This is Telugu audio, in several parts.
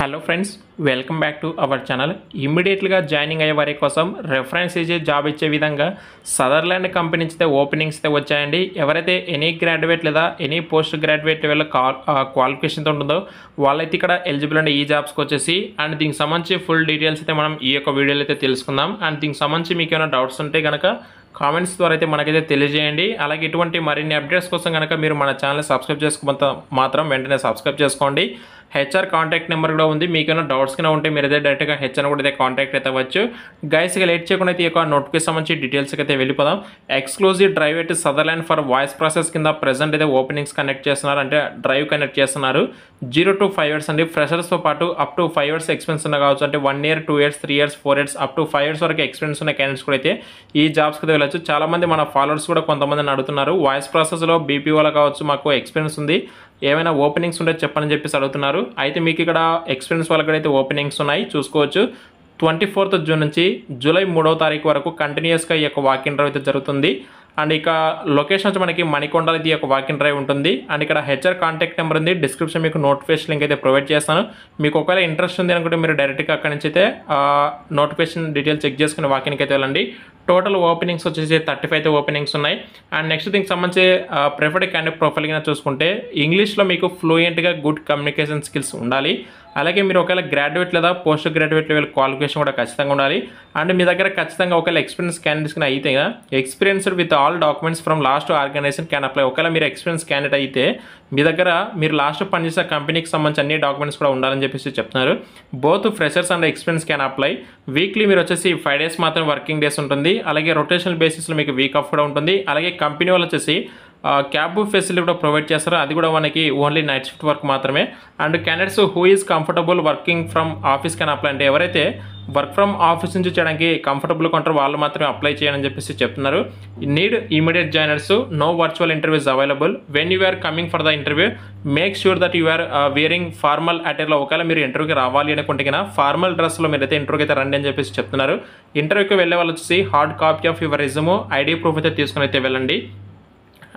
Hello friends, welcome back to our channel. ఇమ్మీడియట్గా జాయినింగ్ అయ్యే వారి కోసం రెఫరెన్స్ ఇచ్చే జాబ్ ఇచ్చే విధంగా సదర్లాండ్ కంపెనీ నుంచి ఓపెనింగ్స్ అయితే వచ్చాయండి. ఎవరైతే ఎనీ గ్రాడ్యుయేట్ లేదా ఎనీ పోస్ట్ గ్రాడ్యుయేట్ లెవెల్ క్వాలిఫికేషన్తో ఉంటుందో వాళ్ళైతే ఇక్కడ ఎలిజిబుల్ అండి ఈ జాబ్స్కి వచ్చేసి. అండ్ దీనికి సంబంధించి ఫుల్ డీటెయిల్స్ అయితే మనం ఈ యొక్క వీడియోలో అయితే తెలుసుకుందాం. అండ్ దీనికి సంబంధించి మీకు ఏమైనా డౌట్స్ ఉంటే కనుక కామెంట్స్ ద్వారా అయితే మనకైతే తెలియజేయండి. అలాగే ఇటువంటి మరిన్ని అప్డేట్స్ కోసం కనుక మీరు మన ఛానల్ సబ్స్క్రైబ్ చేసుకోకపోతే మాత్రం వెంటనే సబ్స్క్రైబ్ చేసుకోండి. హెచ్ఆర్ కాంటాక్ట్ నెంబర్ కూడా ఉంది. మీకు ఏమైనా డౌట్స్ కింద ఉంటే మీరు అయితే డైరెక్ట్గా హెచ్ఆర్ కూడా అయితే కాంటాక్ట్ అయితే అవ్వచ్చు. గైస్గా లేట్ చేయకుండా అయితే ఈ యొక్క నోటిఫికేషన్ సంబంధించి డీటెయిల్స్కి అయితే వెళ్ళిపోదాం. ఎక్స్క్లూజివ్ డ్రైవ్ అయితే సదర్లాండ్ ఫర్ వాయిస్ ప్రాసెస్ కింద ప్రెజెంట్ అయితే ఓపెనింగ్స్ కనెక్ట్ చేస్తున్నారు, అంటే డ్రైవ్ కనెక్ట్ చేస్తున్నారు. 0 to 5 years అండి. ఫ్రెషర్స్తో పాటు అప్ టు 5 years ఎక్స్పీరియన్స్ ఉన్న కావచ్చు, అంటే 1 year 2 years 3 years 4 years up to 5 years వరకు ఎక్స్పీరియన్స్ ఉన్న క్యాండిడేట్స్ కూడా అయితే ఈ జాబ్స్కి అయితే వెళ్ళచ్చు. చాలామంది మన ఫాలోవర్స్ కూడా కొంతమందిని అడుగుతున్నారు, వాయిస్ ప్రాసెస్లో బీపీఓలో కావచ్చు మాకు ఎక్స్పీరియన్స్ ఉంది, ఏమైనా ఓపెనింగ్స్ ఉంటే చెప్పని చెప్పేసి అడుగుతున్నారు. అయితే మీకు ఇక్కడ ఎక్స్పీరియన్స్ వాళ్ళకి అయితే ఓపెనింగ్స్ ఉన్నాయి, చూసుకోవచ్చు. 24th June నుంచి జూలై 3వ తారీఖు వరకు కంటిన్యూస్గా ఈ యొక్క వాక్ ఇన్ డ్రైవ్ అయితే జరుగుతుంది. అండ్ ఇక లొకేషన్ వచ్చి మనకి మణికొండలో ఈ యొక్క వాక్ ఇన్ డ్రైవ్ ఉంటుంది. అండ్ ఇక్కడ హెచ్ఆర్ కాంటాక్ట్ నెంబర్ ఉంది, డిస్క్రిప్షన్ మీకు నోటిఫికేషన్ లింక్ అయితే ప్రొవైడ్ చేస్తాను. మీకు ఒకవేళ ఇంట్రెస్ట్ ఉంది అనుకుంటే మీరు డైరెక్ట్గా అక్కడి నుంచి అయితే నోటిఫికేషన్ డీటెయిల్స్ చెక్ చేసుకుని వాక్ ఇన్కి అయితే వెళ్ళండి. టోటల్ ఓపెనింగ్స్ వచ్చేసి 35 అయితే ఓపెనింగ్స్ ఉన్నాయి. అండ్ నెక్స్ట్ దీనికి సంబంధించి ప్రిఫర్డ్ క్యాండిడేట్ ప్రొఫైల్ కింద చూసుకుంటే ఇంగ్లీష్లో మీకు ఫ్లూయెంట్గా గుడ్ కమ్యూనికేషన్ స్కిల్స్ ఉండాలి. అలాగే మీరు ఒకవేళ గ్రాడ్యుయేట్ లేదా పోస్ట్ గ్రాడ్యుయేట్ లెవెల్ క్వాలిఫికేషన్ కూడా ఖచ్చితంగా ఉండాలి. అండ్ మీ దగ్గర ఖచ్చితంగా ఒకవేళ ఎక్స్పీరియన్స్ క్యాండిడేట్స్ అయితే experienced with all documents from last organization can apply. ఒకవేళ మీరు ఎక్స్పీరియన్స్ క్యాండిడేట్ అయితే మీ దగ్గర మీరు లాస్ట్ పనిచేసే కంపెనీకి సంబంధించి అన్ని డాక్యుమెంట్స్ కూడా ఉండాలని చెప్పేసి చెప్తున్నారు. Both freshers and experience can apply. Weekly మీరు వచ్చేసి 5 days మాత్రం వర్కింగ్ డేస్ ఉంటుంది. అలాగే రొటేషనల్ బేసిస్లో మీకు వీక్ ఆఫ్ కూడా ఉంటుంది. అలాగే కంపెనీ వాళ్ళు వచ్చేసి క్యాబ్ ఫెసిలిటీ కూడా ప్రొవైడ్ చేస్తారు, అది కూడా మనకి ఓన్లీ నైట్ షిఫ్ట్ వర్క్ మాత్రమే. And candidates who is comfortable working from office can apply, అంటే ఎవరైతే వర్క్ ఫ్రమ్ ఆఫీస్ నుంచి చేయడానికి కంఫర్టబుల్గా ఉంటారో వాళ్ళు మాత్రమే అప్లై చేయాలని చెప్పేసి చెప్తున్నారు. Need immediate joiners, no virtual interviews available. When you are coming for the interview make sure that you are wearing formal అటైర్లో. ఒకవేళ మీరు ఇంటర్వ్యూకి రావాలి అనుకుంటే కన్నా ఫార్మల్ డ్రెస్లో మీరు అయితే ఇంటర్వ్యూకి అయితే రండి అని చెప్పేసి చెప్తున్నారు. ఇంటర్వ్యూకి వెళ్ళే వాళ్ళు వచ్చేసి hard copy of your resume, ID proof అయితే తీసుకుని అయితే వెళ్ళండి.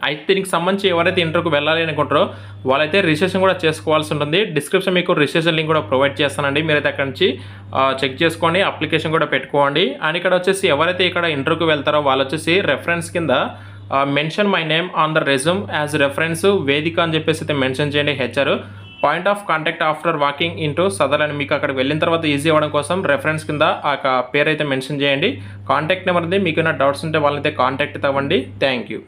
అయితే దీనికి సంబంధించి ఎవరైతే ఇంటర్వ్యూకి వెళ్ళాలి అనుకుంటారో వాళ్ళైతే రిజిస్ట్రేషన్ కూడా చేసుకోవాల్సి ఉంటుంది. డిస్క్రిప్షన్ మీకు రిజిస్ట్రేషన్ లింక్ కూడా ప్రొవైడ్ చేస్తానండి, మీరైతే అక్కడ నుంచి చెక్ చేసుకోండి, అప్లికేషన్ కూడా పెట్టుకోండి. అండ్ ఇక్కడ వచ్చేసి ఎవరైతే ఇక్కడ ఇంటర్వ్యూకి వెళ్తారో వాళ్ళు వచ్చేసి రెఫరెన్స్ కింద mention my name on the resume as reference వేదిక అని చెప్పేసి అయితే మెన్షన్ చేయండి. HR point of contact after walking into Sutherland. మీకు అక్కడికి వెళ్ళిన తర్వాత ఈజీ అవ్వడం కోసం రెఫరెన్స్ కింద ఆ పేరు అయితే మెన్షన్ చేయండి. కాంటాక్ట్ నెంబర్ ఉంది, మీకు ఏమైనా డౌట్స్ ఉంటే వాళ్ళైతే కాంటాక్ట్ అవ్వండి. Thank you.